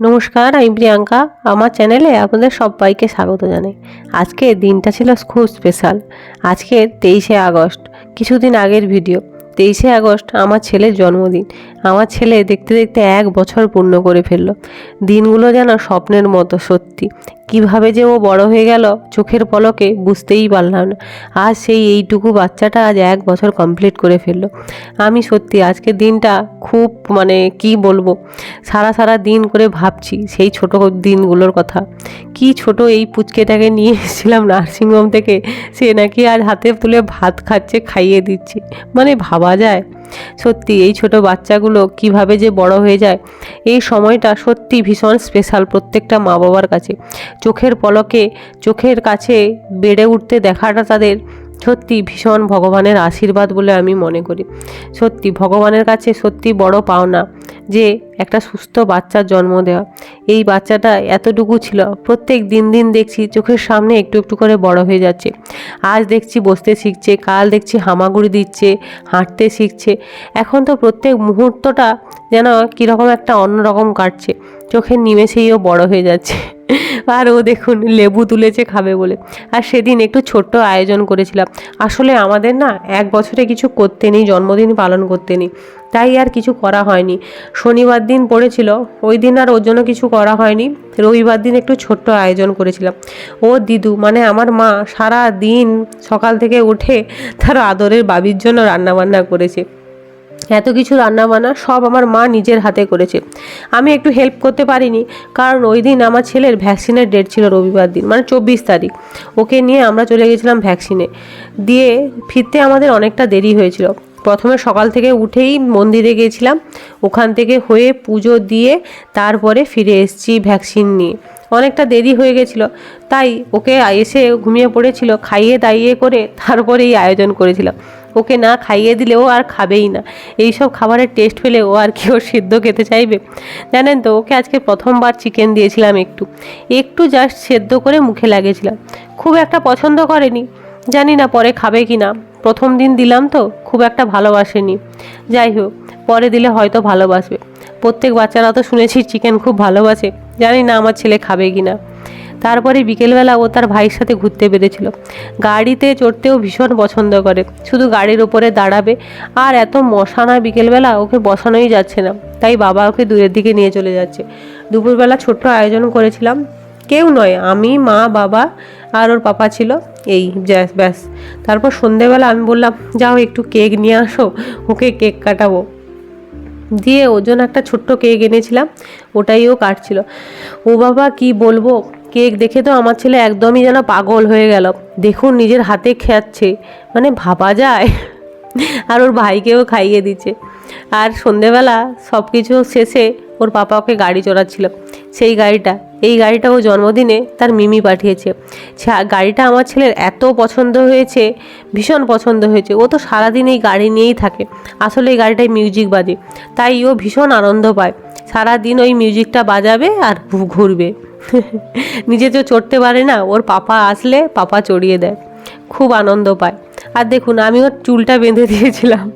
নমস্কার, আমি প্রিয়াঙ্কা। আমার চ্যানেলে আপনাদের সবাইকে স্বাগত জানাই। আজকে দিনটা ছিল খুব স্পেশাল। আজকে 23শে আগস্ট, কিছুদিন আগের ভিডিও। 23শে আগস্ট আমার ছেলের জন্মদিন। আমার ছেলে দেখতে দেখতে 1 বছর পূর্ণ করে ফেললো। দিনগুলো যেন স্বপ্নের মতো, সত্যি। কিভাবে যে ও বড় হয়ে গেল চোখের পলকে বুঝতেই পারলাম না। আজ সেই এইটুকু বাচ্চাটা আজ 1 বছর কমপ্লিট করে ফেললো। আমি সত্যি আজকের দিনটা খুব কি বলবো, সারা দিন করে ভাবছি সেই ছোট দিনগুলোর কথা। কি ছোট এই পুচকেটাকে নিয়ে এসেছিলাম নার্সিংহোম থেকে, সে নাকি আজ হাতে তুলে ভাত খাচ্ছে, খাইয়ে দিচ্ছে। ভাবা যায় সত্যি এই ছোট বাচ্চাগুলো কিভাবে যে বড় হয়ে যায়। এই সময়টা সত্যি ভীষণ স্পেশাল প্রত্যেকটা মা বাবার কাছে। চোখের পলকে চোখের কাছে বেড়ে উঠতে দেখাটা তাদের সত্যি ভীষণ ভগবানের আশীর্বাদ বলে আমি মনে করি। সত্যি ভগবানের কাছে সত্যি বড় পাওনা যে একটা সুস্থ বাচ্চার জন্ম দেওয়া। এই বাচ্চাটা এতটুকু ছিল, প্রত্যেক দিন দেখছি চোখের সামনে একটু একটু করে বড় হয়ে যাচ্ছে। আজ দেখছি বসতে শিখছে, কাল দেখছি হামাগুড়ি দিচ্ছে, হাঁটতে শিখছে। এখন তো প্রত্যেক মুহূর্তটা যেন কীরকম একটা অন্যরকম কাটছে। চোখের নিমেষেই ও বড় হয়ে যাচ্ছে। আর ও দেখুন লেবু তুলেছে খাবে বলে। আর সেদিন একটু ছোট্ট আয়োজন করেছিলাম। আসলে আমাদের না 1 বছরে কিছু করতে নেই, জন্মদিন পালন করতে নেই, তাই আর কিছু করা হয়নি। শনিবার দিন পড়েছিল, ওই দিন আর ওর জন্য কিছু করা হয়নি। রবিবার দিন একটু ছোট্ট আয়োজন করেছিলাম। ও দিদু আমার মা সারা দিন সকাল থেকে উঠে তার আদরের বাবির জন্য রান্নাবান্না করেছে। এত কিছু রান্নাবান্না সব আমার মা নিজের হাতে করেছে। আমি একটু হেল্প করতে পারিনি, কারণ ওই দিন আমার ছেলের ভ্যাকসিনের ডেট ছিল রবিবার দিন, 24 তারিখ। ওকে নিয়ে আমরা চলে গেছিলাম ভ্যাকসিনে দিয়ে ফিরতে আমাদের অনেকটা দেরি হয়েছিল। প্রথমে সকাল থেকে উঠেই মন্দিরে গিয়েছিলাম, ওখান থেকে হয়ে পুজো দিয়ে তারপরে ফিরে এসেছি ভ্যাকসিন নিয়ে। অনেকটা দেরি হয়ে গেছিলো, তাই ওকে এসে ঘুমিয়ে পড়েছিল, খাইয়ে দাইয়ে করে তারপরে এই আয়োজন করেছিলাম। ওকে না খাইয়ে দিলে ও আর খাবেই না। এইসব খাবারের টেস্ট পেলে ও আর কি ও সিদ্ধ খেতে চাইবে? জানেন তো, ওকে আজকে প্রথমবার চিকেন দিয়েছিলাম, একটু জাস্ট সেদ্ধ করে মুখে লাগিয়েছিলাম। খুব একটা পছন্দ করেনি, জানি না পরে খাবে কি না। প্রথম দিন দিলাম তো খুব একটা ভালোবাসেনি। যাই হোক, পরে দিলে হয়তো ভালোবাসবে। প্রত্যেক বাচ্চারা তো শুনেছি চিকেন খুব ভালোবাসে, জানি না আমার ছেলে খাবে কি না। তারপরে বিকেলবেলা ও তার ভাইয়ের সাথে ঘুরতে বেরিয়েছিল। গাড়িতে চড়তেও ভীষণ পছন্দ করে, শুধু গাড়ির ওপরে দাঁড়াবে। আর এত মশা না, বিকেলবেলা ওকে বসানোই যাচ্ছে না, তাই বাবা ওকে দূরের দিকে নিয়ে চলে যাচ্ছে। দুপুরবেলা ছোট্ট আয়োজন করেছিলাম, কেউ নয়, আমি, মা, বাবা আর ওর পাপা ছিল, এই ব্যাস। তারপর সন্ধেবেলা আমি বললাম যাও একটু কেক নিয়ে আসো, ওকে কেক কাটাবো। দিয়ে ওর জন্য একটা ছোট্ট কেক এনেছিলাম, ওটাই ও কাটছিল। ও বাবা কি বলবো, কেক দেখে তো আমার ছেলে একদমই যেন পাগল হয়ে গেল। দেখুন নিজের হাতে খাচ্ছে, ভাবা যায়। আর ওর ভাইকেও খাইয়ে দিচ্ছে। আর সন্ধেবেলা সব কিছু শেষে ওর পাপা ওকে গাড়ি চড়াচ্ছিল, এই গাড়িটা ও জন্মদিনে তার মিমি পাঠিয়েছে। গাড়িটা আমার ছেলের এত পছন্দ হয়েছে, ভীষণ পছন্দ হয়েছে। ও তো সারাদিন এই গাড়ি নিয়েই থাকে। আসলে এই গাড়িটায় মিউজিক বাজে, তাই ও ভীষণ আনন্দ পায়। সারাদিন ওই মিউজিকটা বাজাবে আর ঘুরবে। নিজে তো চড়তে পারে না, ওর পাপা আসলে পাপা চড়িয়ে দেয়, খুব আনন্দ পায়। আর দেখুন আমি ওর চুলটা বেঁধে দিয়েছিলাম।